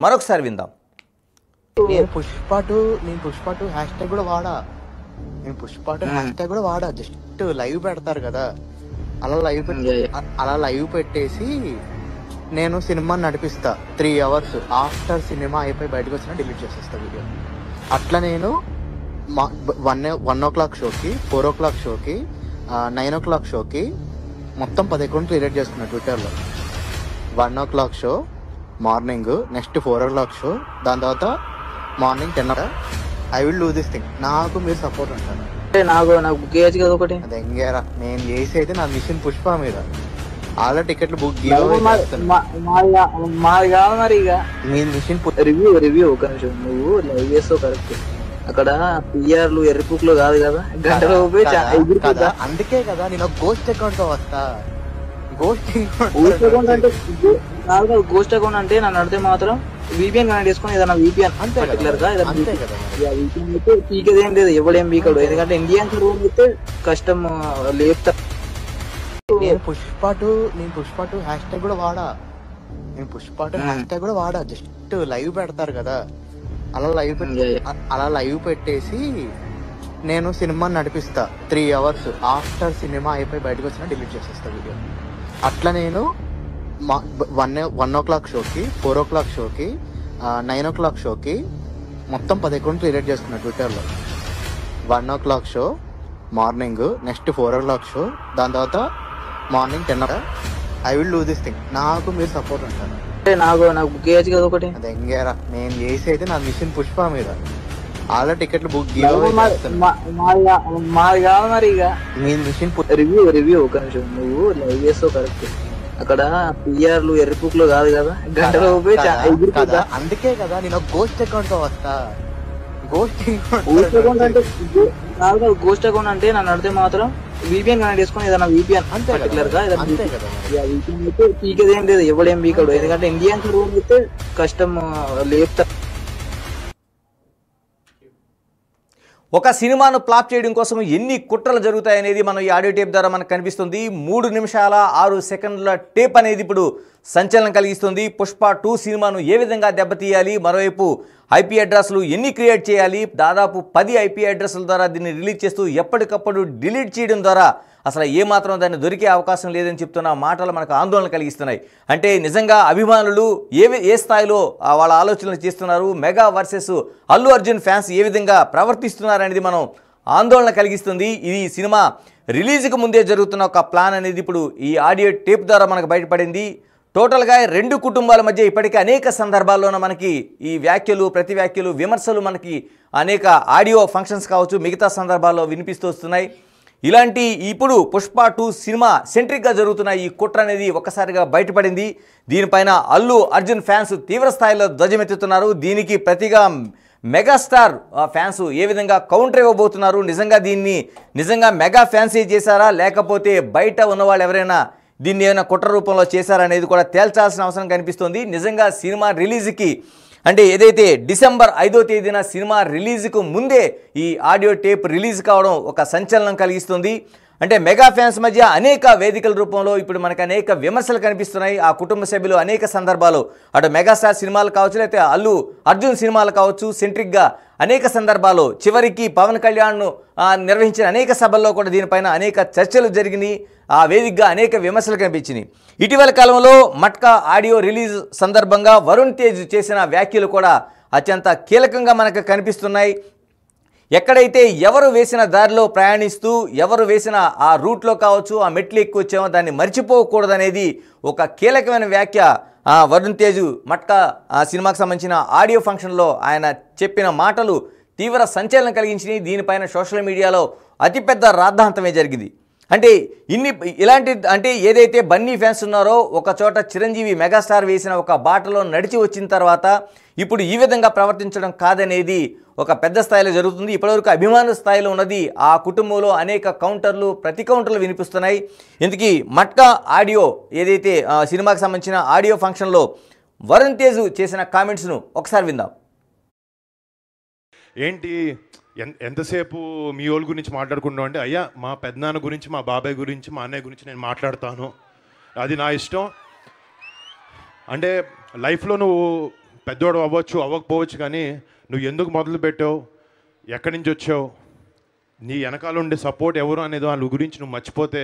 మరొకసారి విందాం. నేను పుష్ప 2 హ్యాష్ ట్యాగ్ కూడా వాడా. నేను పుష్ప 2 హ్యాష్ ట్యాగ్ కూడా వాడా. జస్ట్ లైవ్ పెడతారు కదా, అలా లైవ్ పెట్టేసి నేను సినిమా నడిపిస్తా 3 hours. ఆఫ్టర్ సినిమా అయిపోయి బయటకు వచ్చినా డిలీట్ చేసేస్తా వీడియో. అట్లా నేను 1 o'clock షోకి, 4 o'clock షోకి, 9 o'clock షోకి మొత్తం 10 అకౌంట్లు క్రియేట్ చేసుకున్నా ట్విట్టర్లో. 1 o'clock show morning, next 4 o'clock show, దాని తర్వాత morning 10 o'clock. I will do this thing. నాకు మీరు సపోర్ట్ ఉంటాను. నాకు బుక్ చేయొచ్చు కదా ఒకటి. అది ఎంగేరా, నేను చేసి అయితే నా మిషన్ పుష్ప మీద ఆల్రెడీ టికెట్లు బుక్ మాది కాదు మరి. ఇక మీ మిషన్ రివ్యూ ఒక నిమిషం. నువ్వు లైవ్ చేస్తావు కరెక్ట్. అక్కడ పిఆర్లు ఎర్రిపుక్లు కాదు కదా, గంటలో కదా. అందుకే కదా నేను గోస్ట్ అకౌంట్ తో వస్తా. గోస్ట్ అకౌంట్ అంటే గోస్ట్ అకౌంట్ అంటే నన్ను అడితే మాత్రం విపిఎన్ కనెక్ట్ చేసుకుని ఏదైనా విపిఎన్ పర్టికులర్ గా విపిఎన్ అయితే పీకేదేం లేదు, ఎవడేం పీకడు. ఎందుకంటే ఇండియన్ రూమ్ అయితే కష్టం లేపుతా. నేను పుష్ప 2 హ్యాష్ ట్యాగ్ కూడా వాడా. నేను పుష్ప 2 హ్యాష్ ట్యాగ్ కూడా వాడా. జస్ట్ లైవ్ పెడతారు కదా, అలా లైవ్ పెట్టేసి నేను సినిమా నడిపిస్తా 3 hours. ఆఫ్టర్ సినిమా అయిపోయి బయటకు వచ్చినా డిలీట్ చేసేస్తా వీడియో. అట్లా నేను 1 o'clock షోకి, 4 o'clock షోకి, 9 o'clock షోకి మొత్తం 10 అకౌంట్లు క్రియేట్ చేసుకున్నా ట్విట్టర్లో. 1 o'clock show morning, next 4 o'clock show, దాని తర్వాత morning 10 o'clock. I will do this thing. నాకు మీరు సపోర్ట్ ఉంటాను. నాకు బుక్ చేయొచ్చు కదా ఒకటి. అది ఎంగేరా, నేను చేసి అయితే నా మిషన్ పుష్ప మీద ఆల్రెడీ టికెట్లు బుక్ మాది కాదు మరి. ఇక మీ మిషన్ రివ్యూ ఒక నిమిషం. నువ్వు లైవ్ చేస్తావు కరెక్ట్. అక్కడ పిఆర్లు ఎర్రిపుక్లు కాదు కదా, గంటలో కదా. అందుకే కదా నేను గోస్ట్ అకౌంట్ తో వస్తా. గోస్ట్ అకౌంట్ అంటే గోస్ట్ అకౌంట్ అంటే నన్ను అడితే మాత్రం విపిఎన్ కనెక్ట్ చేసుకుని ఏదైనా విపిఎన్ పర్టికులర్ గా విపిఎన్ అయితే పీకేదేం లేదు, ఎవడేం పీకడు. ఎందుకంటే ఇండియన్ రూమ్ అయితే కష్టం లేపుతా. ఒక సినిమాను ఫ్లాప్ చేయడం కోసం ఎన్ని కుట్రలు జరుగుతాయనేది మనం ఈ ఆడియో టేప్ ద్వారా మనకు కనిపిస్తుంది. 3 నిమిషాల 6 సెకండ్ల టేప్ అనేది ఇప్పుడు సంచలనం కలిగిస్తుంది. పుష్ప 2 సినిమాను ఏ విధంగా దెబ్బతీయాలి, మరోవైపు ఐపీ అడ్రస్లు ఎన్ని క్రియేట్ చేయాలి, దాదాపు 10 ఐపీ అడ్రస్ల ద్వారా దీన్ని రిలీజ్ చేస్తూ ఎప్పటికప్పుడు డిలీట్ చేయడం ద్వారా అసలు ఏమాత్రం దాన్ని దొరికే అవకాశం లేదని చెప్తున్న మాటలు మనకు ఆందోళన కలిగిస్తున్నాయి. అంటే నిజంగా అభిమానులు ఏ స్థాయిలో వాళ్ళ ఆలోచనలు చేస్తున్నారు, mega versus Allu Arjun fans ఏ విధంగా ప్రవర్తిస్తున్నారు అనేది మనం ఆందోళన కలిగిస్తుంది. ఇది సినిమా రిలీజ్కి ముందే జరుగుతున్న ఒక ప్లాన్ అనేది ఇప్పుడు ఈ ఆడియో టేప్ ద్వారా మనకు బయటపడింది. టోటల్గా 2 కుటుంబాల మధ్య ఇప్పటికే అనేక సందర్భాల్లోనూ మనకి ఈ వ్యాఖ్యలు, ప్రతి వ్యాఖ్యలు, విమర్శలు మనకి అనేక ఆడియో ఫంక్షన్స్ కావచ్చు, మిగతా సందర్భాల్లో వినిపిస్తూ వస్తున్నాయి. ఇలాంటి ఇప్పుడు పుష్ప 2 సినిమా సెంట్రిక్గా జరుగుతున్న ఈ కుట్ర అనేది ఒక్కసారిగా బయటపడింది. దీనిపైన అల్లు అర్జున్ ఫ్యాన్స్ తీవ్ర స్థాయిలో ధ్వజమెత్తుతున్నారు. దీనికి ప్రతిగా మెగాస్టార్ ఫ్యాన్స్ ఏ విధంగా కౌంటర్ ఇవ్వబోతున్నారు, నిజంగా మెగా ఫ్యాన్సే చేశారా, లేకపోతే బయట ఉన్నవాళ్ళు ఎవరైనా దీన్ని ఏమైనా కుట్ర రూపంలో చేశారనేది కూడా తేల్చాల్సిన అవసరం కనిపిస్తుంది. నిజంగా సినిమా రిలీజ్కి అంటే ఏదైతే డిసెంబర్ 5వ తేదీన సినిమా రిలీజ్కు ముందే ఈ ఆడియో టేప్ రిలీజ్ కావడం ఒక సంచలనం కలిగిస్తుంది. అంటే మెగా ఫ్యాన్స్ మధ్య అనేక వేదికల రూపంలో ఇప్పుడు మనకు అనేక విమర్శలు కనిపిస్తున్నాయి. ఆ కుటుంబ సభ్యులు అనేక సందర్భాలు అటు మెగాస్టార్ సినిమాలు కావచ్చు, లేకపోతే అల్లు అర్జున్ సినిమాలు కావచ్చు, సెంట్రిక్గా అనేక సందర్భాల్లో చివరికి పవన్ కళ్యాణ్ను నిర్వహించిన అనేక సభల్లో కూడా దీనిపైన అనేక చర్చలు జరిగినాయి. ఆ వేదికగా అనేక విమర్శలు కనిపించినాయి. ఇటీవల కాలంలో మట్కా ఆడియో రిలీజ్ సందర్భంగా వరుణ్ తేజ్ చేసిన వ్యాఖ్యలు కూడా అత్యంత కీలకంగా మనకు కనిపిస్తున్నాయి. ఎక్కడైతే ఎవరు వేసిన దారిలో ప్రయాణిస్తూ ఎవరు వేసిన ఆ రూట్లో కావచ్చు, ఆ మెట్లు ఎక్కువ వచ్చామో దాన్ని మర్చిపోకూడదనేది ఒక కీలకమైన వ్యాఖ్య వరుణ్ తేజ్ మట్కా సినిమాకి సంబంధించిన ఆడియో ఫంక్షన్లో ఆయన చెప్పిన మాటలు తీవ్ర సంచలనం కలిగించినాయి. దీనిపైన సోషల్ మీడియాలో అతిపెద్ద రాద్ధాంతమే జరిగింది. అంటే అంటే ఏదైతే బన్నీ ఫ్యాన్స్ ఉన్నారో ఒక చోట చిరంజీవి మెగాస్టార్ వేసిన ఒక బాటలో నడిచి వచ్చిన తర్వాత ఇప్పుడు ఈ విధంగా ప్రవర్తించడం కాదనేది ఒక పెద్ద స్థాయిలో జరుగుతుంది. ఇప్పటివరకు అభిమాన స్థాయిలో ఉన్నది ఆ కుటుంబంలో అనేక కౌంటర్లు, ప్రతి కౌంటర్లు వినిపిస్తున్నాయి. ఇంతకీ మట్కా ఆడియో ఏదైతే సినిమాకి సంబంధించిన ఆడియో ఫంక్షన్లో వరుణ్ తేజ్ చేసిన కామెంట్స్ను ఒకసారి విందాం. ఏంటి ఎంతసేపు మీ వాళ్ళ గురించి మాట్లాడుకుంటాం అంటే, అయ్యా మా పెద్దనాన్న గురించి, మా బాబాయ్ గురించి, మా అన్నయ్య గురించి నేను మాట్లాడతాను, అది నా ఇష్టం. అంటే లైఫ్లో నువ్వు పెద్దోడు అవ్వచ్చు అవ్వకపోవచ్చు, కానీ నువ్వు ఎందుకు మొదలు పెట్టావు, ఎక్కడి నుంచి వచ్చావు, నీ వెనకాల ఉండే సపోర్ట్ ఎవరు అనేది వాళ్ళ గురించి నువ్వు మర్చిపోతే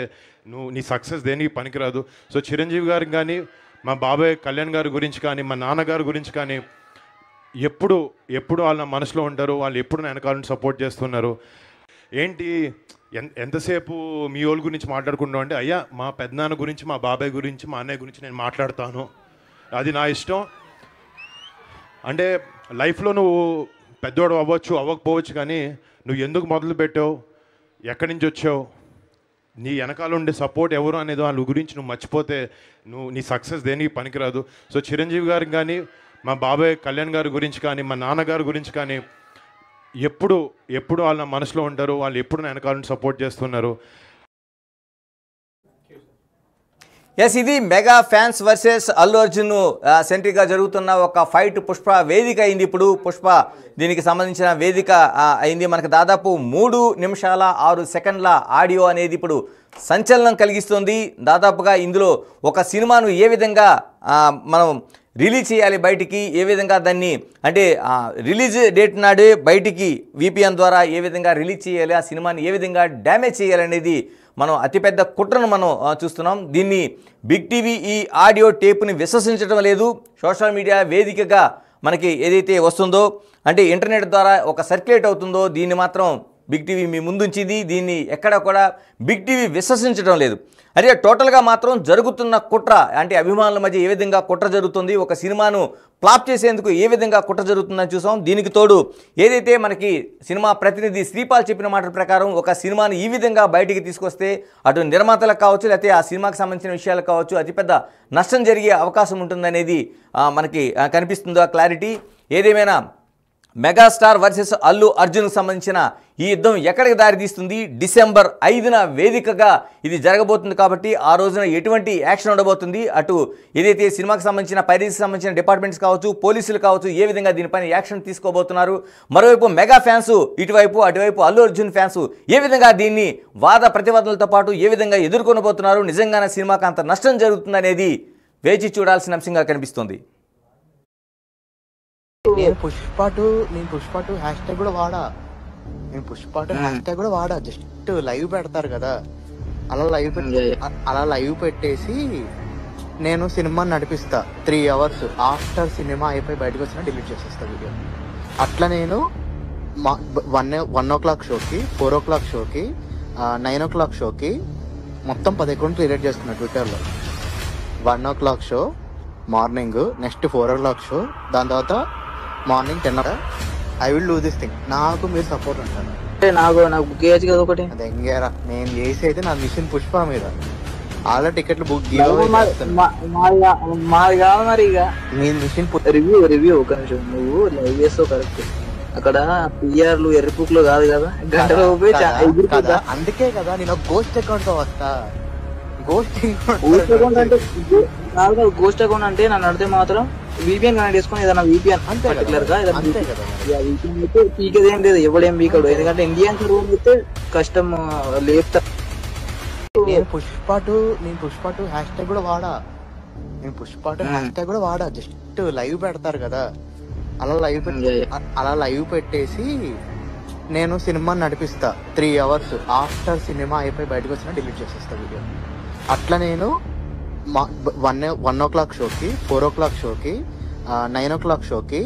నీ సక్సెస్ దేనికి పనికిరాదు. సో చిరంజీవి గారికి కానీ, మా బాబాయ్ కళ్యాణ్ గారి గురించి కానీ, మా నాన్నగారి గురించి కానీ ఎప్పుడు వాళ్ళ నా మనసులో ఉంటారు. వాళ్ళు ఎప్పుడు నా వెనకాల నుంచి సపోర్ట్ చేస్తున్నారు. ఏంటి ఎంతసేపు మీ వాళ్ళ గురించి మాట్లాడుకుంటాం అంటే, అయ్యా మా పెద్దనాన్న గురించి, మా బాబాయ్ గురించి, మా అన్నయ్య గురించి నేను మాట్లాడతాను, అది నా ఇష్టం. అంటే లైఫ్లో నువ్వు పెద్దోడు అవ్వచ్చు అవ్వకపోవచ్చు, కానీ నువ్వు ఎందుకు మొదలు పెట్టావు, ఎక్కడి నుంచి వచ్చావు, నీ వెనకాల ఉండే సపోర్ట్ ఎవరు అనేది వాళ్ళ గురించి నువ్వు మర్చిపోతే నీ సక్సెస్ దేనికి పనికిరాదు. సో చిరంజీవి గారికి కానీ, మా బాబాయ్ కళ్యాణ్ గారి గురించి కానీ, మా నాన్నగారి గురించి కానీ ఎప్పుడు వాళ్ళ నా మనసులో ఉంటారు. వాళ్ళు ఎప్పుడు నా వెనకాల నుంచి సపోర్ట్ చేస్తున్నారు. ఎస్, ఇది mega fans versus Allu Arjun సెంట్రిక్గా జరుగుతున్న ఒక ఫైట్. పుష్ప వేదిక అయింది. ఇప్పుడు పుష్ప దీనికి సంబంధించిన వేదిక అయింది. మనకు దాదాపు 3 నిమిషాల 6 సెకండ్ల ఆడియో అనేది ఇప్పుడు సంచలనం కలిగిస్తుంది. దాదాపుగా ఇందులో ఒక సినిమాను ఏ విధంగా మనం రిలీజ్ చేయాలి బయటికి, ఏ విధంగా దాన్ని అంటే రిలీజ్ డేట్ నాడే బయటికి VPN ద్వారా ఏ విధంగా రిలీజ్ చేయాలి, ఆ సినిమాని ఏ విధంగా డ్యామేజ్ చేయాలనేది మనం అతిపెద్ద కుట్రను మనం చూస్తున్నాం. దీన్ని బిగ్ టీవీ ఈ ఆడియో టేప్ని విశ్వసించడం లేదు. సోషల్ మీడియా వేదికగా మనకి ఏదైతే వస్తుందో, అంటే ఇంటర్నెట్ ద్వారా ఒక సర్క్యులేట్ అవుతుందో, దీన్ని మాత్రం బిగ్ టీవీ మీ ముందుంచింది. దీన్ని ఎక్కడ కూడా బిగ్ టీవీ విశ్వసించడం లేదు. అదే టోటల్గా మాత్రం జరుగుతున్న కుట్ర, అంటే అభిమానుల మధ్య ఏ విధంగా కుట్ర జరుగుతుంది, ఒక సినిమాను ఫ్లాప్ చేసేందుకు ఏ విధంగా కుట్ర జరుగుతుందని చూసాం. దీనికి తోడు ఏదైతే మనకి సినిమా ప్రతినిధి శ్రీపాల్ చెప్పిన మాట ప్రకారం ఒక సినిమాని ఈ విధంగా బయటికి తీసుకొస్తే అటు నిర్మాతలకు కావచ్చు, లేకపోతే ఆ సినిమాకి సంబంధించిన విషయాలకు కావచ్చు అతిపెద్ద నష్టం జరిగే అవకాశం ఉంటుందనేది మనకి కనిపిస్తుందో క్లారిటీ. ఏదేమైనా మెగాస్టార్ వర్సెస్ అల్లు అర్జున్కి సంబంధించిన ఈ యుద్ధం ఎక్కడికి దారితీస్తుంది, డిసెంబర్ 5న వేదికగా ఇది జరగబోతుంది. కాబట్టి ఆ రోజున ఎటువంటి యాక్షన్ ఉండబోతుంది, అటు ఏదైతే సినిమాకి సంబంధించిన పైరసీకి సంబంధించిన డిపార్ట్మెంట్స్ కావచ్చు, పోలీసులు కావచ్చు, ఏ విధంగా దీనిపైన యాక్షన్ తీసుకోబోతున్నారు. మరోవైపు మెగా ఫ్యాన్స్ ఇటువైపు, అటువైపు అల్లు అర్జున్ ఫ్యాన్స్ ఏ విధంగా దీన్ని వాద ప్రతివాదనలతో పాటు ఏ విధంగా ఎదుర్కొనబోతున్నారు, నిజంగానే సినిమాకి అంత నష్టం జరుగుతుందనేది వేచి చూడాల్సిన అంశంగా కనిపిస్తుంది. నేను పుష్ప 2 హ్యాష్ ట్యాగ్ కూడా వాడా. జస్ట్ లైవ్ పెడతారు కదా, అలా లైవ్ పెట్టేసి నేను సినిమాని నడిపిస్తా 3 అవర్స్. ఆఫ్టర్ సినిమా అయిపోయి బయటకు వచ్చినా డిలీట్ చేసేస్తా వీడియో. అట్లా నేను 1 o'clock షోకి, 4 o'clock షోకి, 9 o'clock షోకి మొత్తం 10 అకౌంట్లు క్రియేట్ చేస్తున్నా ట్విట్టర్లో. 1 o'clock show morning, next 4 o'clock show, దాని తర్వాత morning 10 I will do this thing. నాకు మీరు సపోర్ట్ ఉంటాను. నాకు బుక్ చేయొచ్చు కదా ఒకటి. అది ఎంగేరా నేను చేసి అయితే నా మిషన్ పుష్ప మీద ఆల్రెడీ టికెట్లు బుక్ మాది కాదు మరి. ఇక మీ మిషన్ రివ్యూ ఒక నిమిషం, నువ్వు లైవ్ చేస్తావు కరెక్ట్. అక్కడ పిఆర్లు ఎర్రపుక్లు కాదు కదా, గంటలో కదా. అందుకే కదా నేను గోస్ట్ అకౌంట్ తో వస్తా. గోస్ట్ అకౌంట్ అంటే గోస్ట్ అకౌంట్ అంటే నన్ను అడితే మాత్రం VPN కనెక్ట్ చేసుకుని ఏదైనా VPN పర్టికులర్ గా VPN అయితే పీకేది ఏం లేదు, ఎవడేం పీకడు. ఎందుకంటే ఇండియన్ సర్వర్ అయితే కష్టం లేపుతా. నేను పుష్ప 2 హ్యాష్ ట్యాగ్ కూడా వాడా. జస్ట్ లైవ్ పెడతారు కదా, అలా లైవ్ పెట్టేసి నేను సినిమాని నడిపిస్తా 3 అవర్స్. ఆఫ్టర్ సినిమా అయిపోయి బయటకు వచ్చినా డిలీట్ చేసేస్తా వీడియో. అట్లా నేను 1 o'clock షోకి, 4 o'clock షోకి, 9 o'clock షోకి